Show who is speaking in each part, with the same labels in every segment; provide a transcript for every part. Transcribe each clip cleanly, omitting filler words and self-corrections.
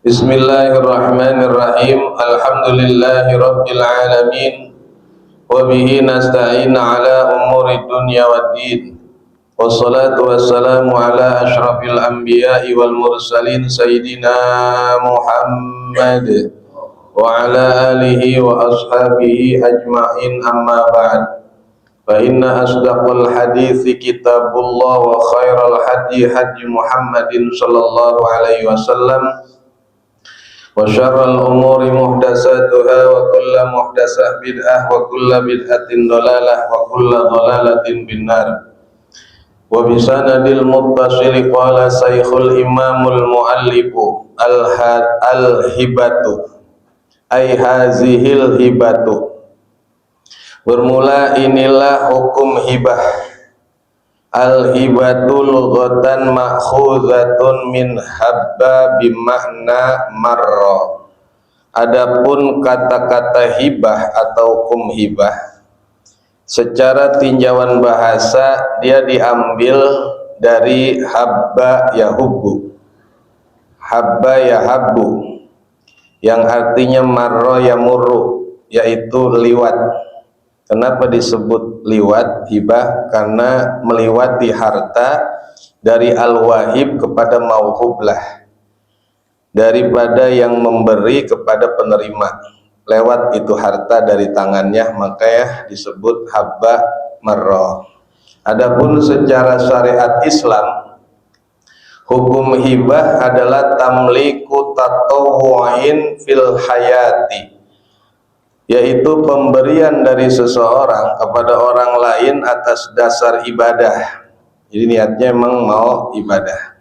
Speaker 1: Bismillahirrahmanirrahim. Alhamdulillahi rabbil alamin. Wa bihi nasta'in ala umuri dunya waddin. Wassalatu wassalamu ala ashrafil anbiya'i wal mursalin sayyidina Muhammad wa ala alihi wa ashabihi ajma'in, amma ba'd. Fa inna asdaqal hadithi kitabullah wa khairal hadi hadi Muhammadin sallallahu alaihi wasallam wa syarral umuri muhdatsatuha wa kullu muhdatsah bid'ah wa kullu bid'atin dhalalah wa kullu dhalalatin binnar. Wa bisanadil muttasil qala saykhul imamul muallifu al-hibatu ay hazihil hibatu. Bermula inilah hukum hibah. Al-hibatu lughatan ma'khuzatun min habba bimakna marra. Adapun kata-kata hibah atau hukum hibah secara tinjauan bahasa dia diambil dari habba yahubbu. Habba yahabbu yang artinya marra yamurru, yaitu liwat. Kenapa disebut liwat hibah? Karena meliwati harta dari al-wahib kepada mauhublah, daripada yang memberi kepada penerima, lewat itu harta dari tangannya, makanya disebut habba marra. Adapun secara syariat Islam, hukum hibah adalah tamliku tatawwu'in fil hayati, yaitu pemberian dari seseorang kepada orang lain atas dasar ibadah. Jadi niatnya memang mau ibadah.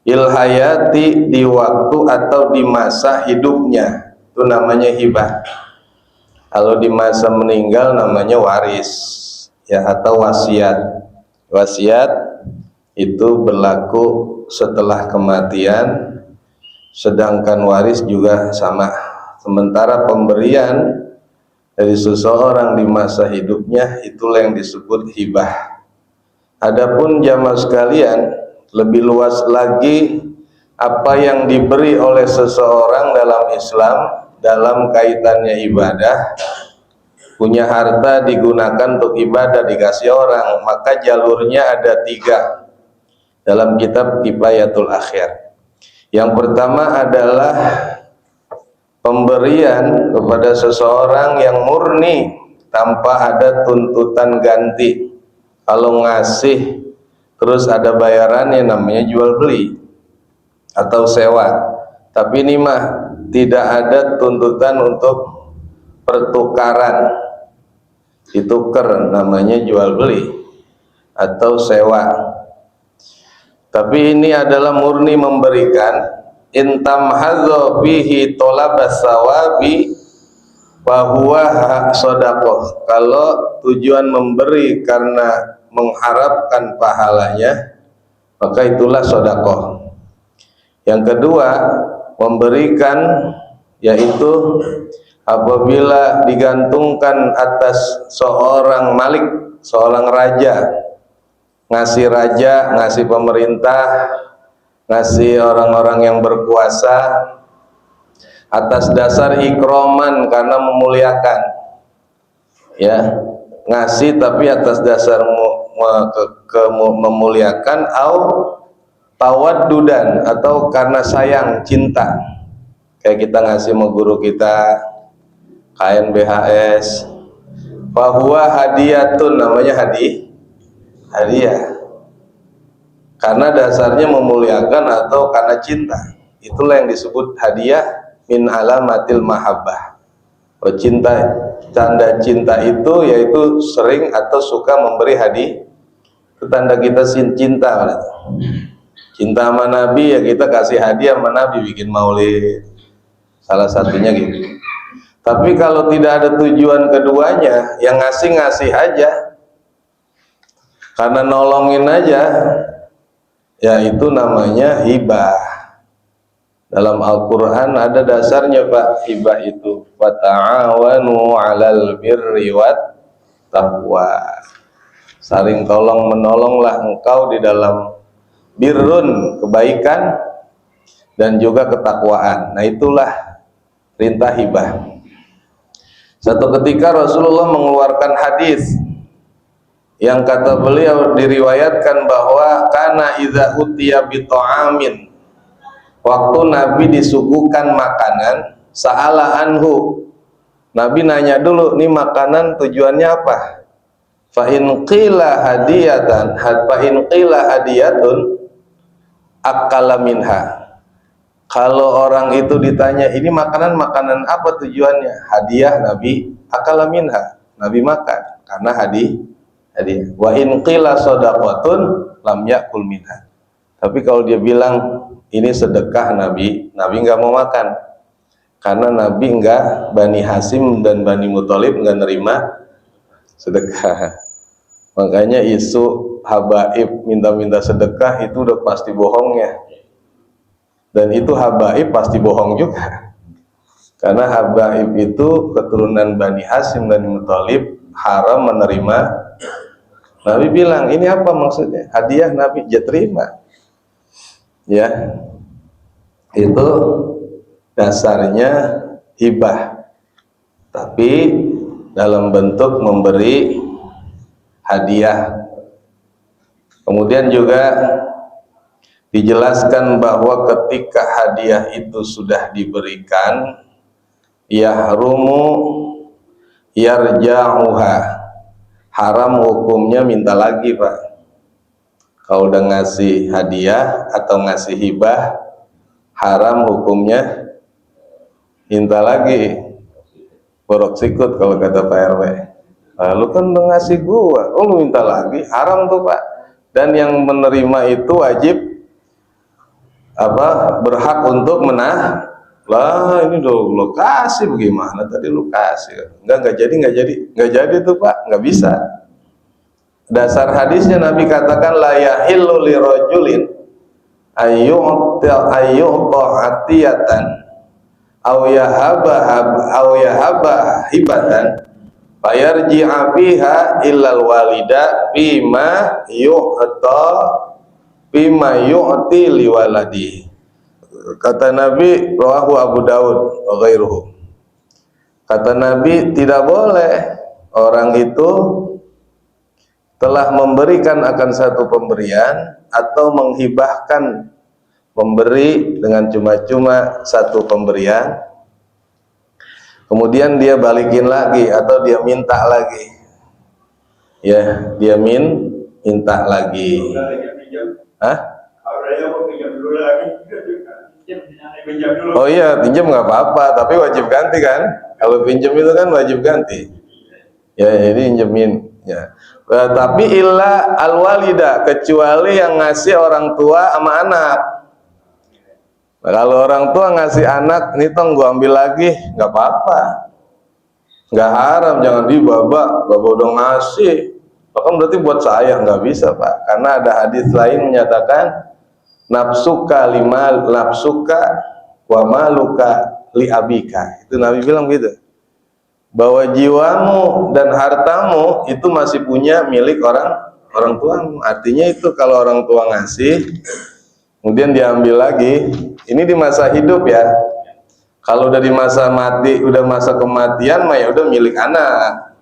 Speaker 1: Ilhayati, di waktu atau di masa hidupnya, itu namanya hibah. Kalau di masa meninggal namanya waris, ya, atau wasiat. Wasiat itu berlaku setelah kematian, sedangkan waris juga sama. Sementara pemberian dari seseorang di masa hidupnya, itulah yang disebut hibah. Adapun jamaah sekalian, lebih luas lagi apa yang diberi oleh seseorang dalam Islam dalam kaitannya ibadah. Punya harta digunakan untuk ibadah, dikasih orang, maka jalurnya ada 3 dalam kitab Kifayatul Akhir. Yang pertama adalah pemberian kepada seseorang yang murni tanpa ada tuntutan ganti. Kalau ngasih terus ada bayarannya, namanya jual beli atau sewa. Tapi ini mah tidak ada tuntutan untuk pertukaran, ditukar, namanya jual beli atau sewa. Tapi ini adalah murni memberikan. Intam hadza bihi tolabas sawabi bahwa sedekah. Kalau tujuan memberi karena mengharapkan pahalanya, maka itulah sedekah. Yang kedua, memberikan yaitu apabila digantungkan atas seorang malik, seorang raja, ngasih raja, ngasih pemerintah, ngasih orang-orang yang berkuasa atas dasar ikroman, karena memuliakan, ya, ngasih tapi atas dasar memuliakan, au tawaddudan, atau karena sayang, cinta. Kayak kita ngasih sama guru kita kain BHS, bahwa hadiyatun, namanya hadiah. Karena dasarnya memuliakan atau karena cinta. Itulah yang disebut hadiah min alamatil mahabbah. Cinta, tanda cinta itu yaitu sering atau suka memberi hadiah. Itu tanda kita cinta. Cinta sama Nabi, ya kita kasih hadiah sama Nabi, bikin maulid. Salah satunya gitu. Tapi kalau tidak ada tujuan keduanya, yang ngasih aja, karena nolongin aja, ya itu namanya hibah. Dalam Al-Quran ada dasarnya, Pak, hibah itu wa ta'awanu 'alal birri wat taqwa. Saling tolong menolonglah engkau di dalam birrun, kebaikan, dan juga ketakwaan. Nah, itulah perintah hibah. Satu ketika Rasulullah mengeluarkan hadis yang kata beliau diriwayatkan bahwa kana idza utiya bi ta'amin, waktu Nabi disuguhkan makanan, sa'ala anhu, Nabi nanya dulu, nih makanan tujuannya apa? Fa in qila hadiyatan, fa in qila hadiyatun akala minha. Kalau orang itu ditanya, ini makanan apa tujuannya? Hadiah, Nabi akala minha, Nabi makan karena hadiah. Wa in qila shadaqatun lam yakul minha. Tapi kalau dia bilang ini sedekah, Nabi nggak mau makan, karena Nabi enggak, Bani Hasim dan Bani Muthalib enggak nerima sedekah. Makanya isu habaib minta-minta sedekah itu udah pasti bohongnya. Dan itu habaib pasti bohong juga. Karena habaib itu keturunan Bani Hasim dan Bani Muthalib, haram menerima. Nabi bilang, ini apa maksudnya? Hadiah, Nabi ya terima. Ya. Itu dasarnya hibah, tapi dalam bentuk memberi hadiah. Kemudian juga dijelaskan bahwa ketika hadiah itu sudah diberikan, yahrumu yarja'uha, haram hukumnya minta lagi, Pak. Kalau udah ngasih hadiah atau ngasih hibah, haram hukumnya minta lagi, borok sikut kalau kata Pak RW. Lalu kan udah ngasih gua, oh lu minta lagi, haram tuh, Pak. Dan yang menerima itu wajib berhak untuk menah. Lah ini lo kasih, bagaimana tadi lu kasih? Enggak jadi tuh, Pak, nggak bisa. Dasar hadisnya Nabi katakan la yahillu lirajulin ayyu'ta atiyatan aw yahaba hibatan fayarji'a fiha illal walida bima yu'ti liwaladi. Kata Nabi, rawahu Abu Daud wa ghairuhu. Kata Nabi, tidak boleh orang itu telah memberikan akan satu pemberian atau menghibahkan, memberi dengan cuma-cuma satu pemberian, kemudian dia balikin lagi atau dia minta lagi, ya dia minta lagi. Hah? Oh iya, pinjam nggak apa-apa, tapi wajib ganti kan? Kalau pinjam itu kan wajib ganti. Ya, jadi pinjemin. Ya. Tapi illa alwalida, kecuali yang ngasih orang tua sama anak. Nah, kalau orang tua ngasih anak, nih tong gua ambil lagi, nggak apa-apa, nggak haram, jangan baba udah ngasih, bahkan berarti buat saya, nggak bisa, Pak, karena ada hadis lain menyatakan nafsuka wa maluka li abika. Itu Nabi bilang gitu, bahwa jiwamu dan hartamu itu masih punya milik orang tuamu. Artinya itu kalau orang tua ngasih kemudian diambil lagi, ini di masa hidup ya. Kalau udah di masa mati, udah masa kematian mah ya udah milik anak.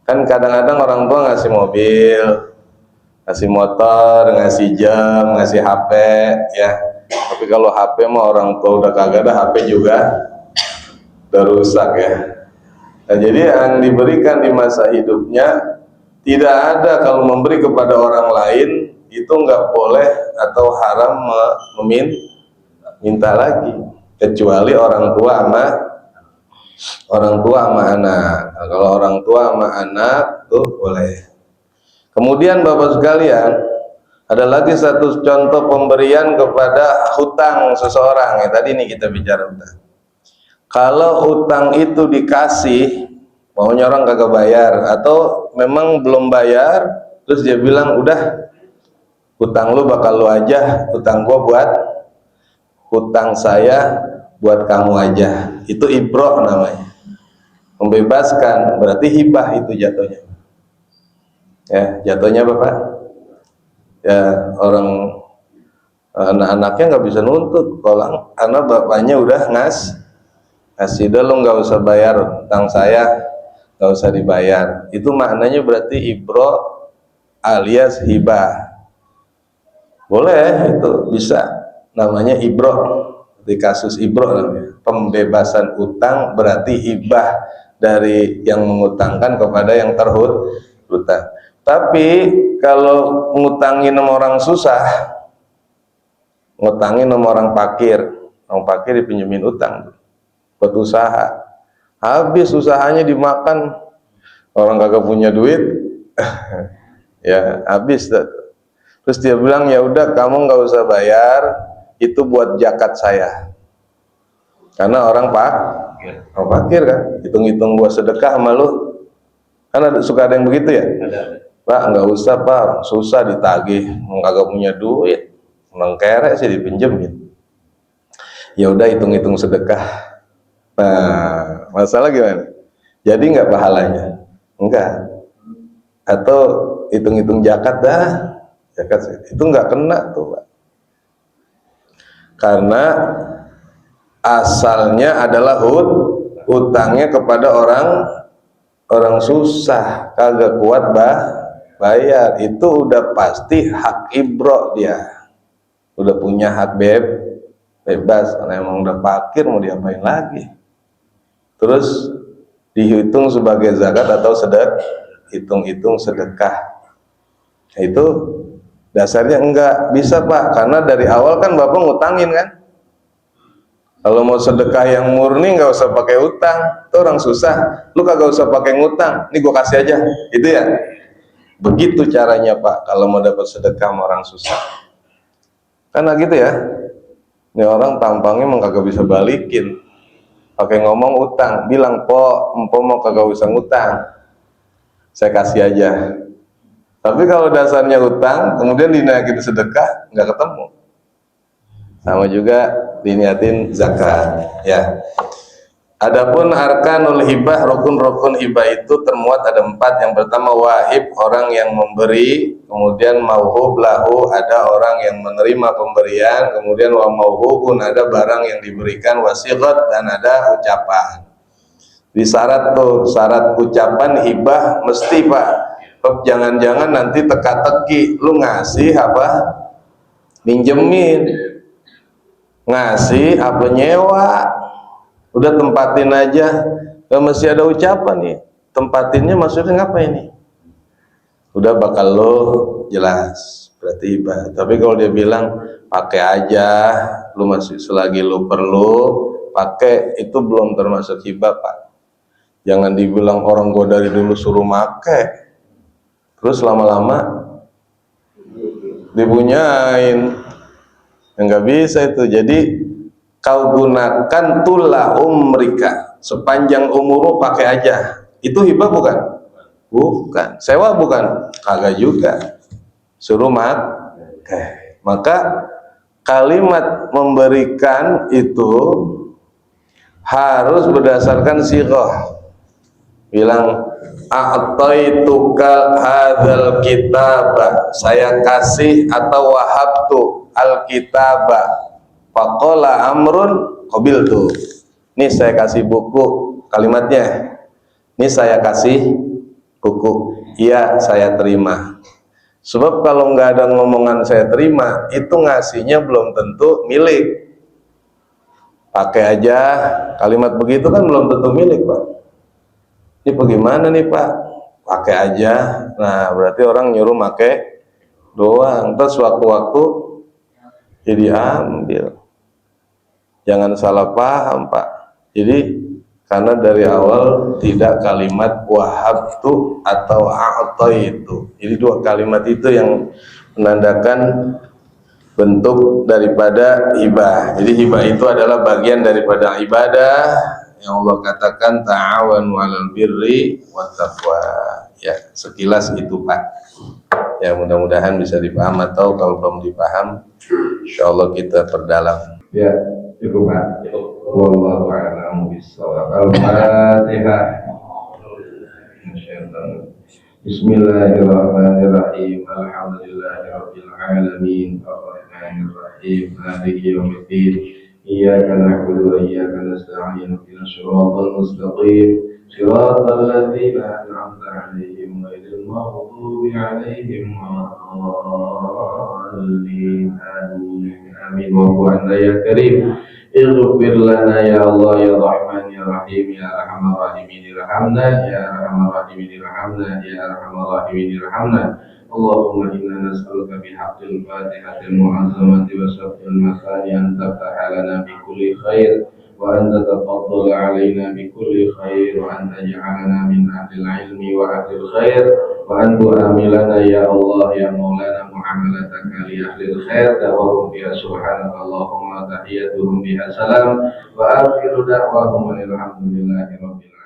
Speaker 1: Kan kadang-kadang orang tua ngasih mobil, ngasih motor, ngasih jam, ngasih HP ya. Tapi kalau HP mah orang tua udah kagak ada, HP juga udah rusak ya. Nah, jadi yang diberikan di masa hidupnya tidak ada. Kalau memberi kepada orang lain itu nggak boleh atau haram meminta lagi, kecuali orang tua sama anak. Nah, kalau orang tua sama anak tuh boleh. Kemudian Bapak sekalian, ada lagi satu contoh pemberian kepada hutang seseorang ya. Tadi ini kita bicara hutang. Kalau hutang itu dikasih, maunya orang kagak bayar atau memang belum bayar, terus dia bilang udah hutang lu bakal lu aja, hutang gua buat hutang saya buat kamu aja. Itu ibroh namanya, membebaskan, berarti hibah itu jatuhnya. Ya, jatuhnya Bapak. Ya, orang Anak-anaknya nggak bisa nuntut kalau anak bapaknya udah ngasih, udah lo nggak usah bayar utang saya, nggak usah dibayar. Itu maknanya berarti ibro alias hibah. Boleh, itu bisa, namanya ibro. Di kasus ibro namanya pembebasan utang, berarti hibah dari yang mengutangkan kepada yang terhutang. Tapi kalau ngutangin sama orang susah, ngutangin sama orang pakir dipinjemin utang buat usaha, habis usahanya dimakan, orang kagak punya duit ya habis. Terus dia bilang, ya udah kamu nggak usah bayar, itu buat zakat saya. Karena orang pakir kan, hitung-hitung buat sedekah sama lu. Kan suka ada yang begitu ya? Pak, nggak usah pak, susah ditagih, nggak punya duit, mengkerek sih dipinjemin. Ya udah hitung-hitung sedekah. Nah, masalah gimana? Jadi nggak pahalanya? Enggak. Atau hitung-hitung zakat dah. Zakat itu nggak kena tuh, Pak. Karena asalnya adalah hutangnya kepada orang susah, kagak kuat bayar. Itu udah pasti hak ibro, dia udah punya hak bebas, karena emang udah pakir, mau diapain lagi. Terus dihitung sebagai zakat atau hitung-hitung sedekah. Nah, itu dasarnya enggak bisa Pak, karena dari awal kan Bapak ngutangin kan. Kalau mau sedekah yang murni nggak usah pakai utang, itu orang susah, lu kagak usah pakai ngutang, ini gua kasih aja, itu ya. Begitu caranya Pak, kalau mau dapat sedekah sama orang susah. Karena gitu ya, ini orang tampangnya emang kagak bisa balikin, pakai ngomong utang, bilang empo mau kagak usah ngutang, saya kasih aja. Tapi kalau dasarnya utang, kemudian dinaikin sedekah, nggak ketemu. Sama juga diniatin zakat, ya. Adapun arkanul hibah, rukun-rukun hibah itu termuat ada 4. Yang pertama wahib, orang yang memberi. Kemudian mauhub lahu, ada orang yang menerima pemberian. Kemudian wa mauhubun, ada barang yang diberikan. Wasiqat, dan ada ucapan. Di syarat tuh, syarat ucapan hibah mesti Pak. Jangan-jangan nanti teka-teki, lu ngasih apa minjemin, ngasih apa nyewa, udah tempatin aja, gak mesti ada ucapan nih. Tempatinnya maksudnya ngapa ini? Udah bakal lo jelas, berarti hibah. Tapi kalau dia bilang pakai aja, lu masih selagi lu perlu pakai, itu belum termasuk hibah Pak. Jangan dibilang orang gua dari dulu suruh make, terus lama-lama dibunyain, nggak bisa itu. Jadi kau gunakan tula umrika, sepanjang umurmu pakai aja, itu hibah bukan? Bukan. Sewa bukan? Kagak juga. Suruh maka kalimat memberikan itu harus berdasarkan sighah. Bilang a'taituka hadzal kitaba, saya kasih, atau wahabtu alkitabah faqala amrun qabiltu, ini saya kasih buku, kalimatnya ini saya kasih buku, iya saya terima. Sebab kalau nggak ada ngomongan saya terima, itu ngasihnya belum tentu milik. Pakai aja, kalimat begitu kan belum tentu milik Pak. Ini bagaimana nih Pak? Pakai aja. Nah berarti orang nyuruh pakai doang, terus waktu-waktu jadi ambil. Jangan salah paham Pak. Jadi karena dari awal tidak kalimat wahabtu atau a'taitu. Jadi 2 kalimat itu yang menandakan bentuk daripada hibah. Jadi hibah itu adalah bagian daripada ibadah yang Allah katakan ta'awanu 'alal birri wat taqwa. Ya, sekilas itu Pak. Ya, mudah-mudahan bisa dipaham, atau kalau belum dipaham insyaallah kita perdalam. Ya, cukup Pak. Wallahu a'lam bishawab. Al-Fatihah. Bismillahirrahmanirrahim. Alhamdulillahirabbil alamin. Arrahmanir rahim. Maliki yaumiddin. Iyyaka na'budu wa iyyaka nasta'in. Ihdinas siratal mustaqim. Siratal ladzina an'amta 'alaihim ghairil maghdubi 'alaihim waladdallin. Amin. Amin. Wa anta ya karim. Ighfir lana ya Allah ya Rahman ya Rahim ya Arhamar Rahimin irhamna ya Arhamar Rahimin irhamna ya Arhamar Rahimin irhamna. Allahumma inna nas'aluka bihaqqil Fatihatil mu'azzamati wa sab'il masani an taftaha lana bi kulli khair wa an tatafaddal alaina bi kulli khair wa an taj'alana min ahlil ilmi wa ahlil khair wa an tu'amilana ya Allah ya Maulana muamalataka li ahlil khair da'wahum biha subhanaka Allahumma tahiyyatuhum biha salam wa akhiru da'wahum alhamdulillahi rabbil alamin.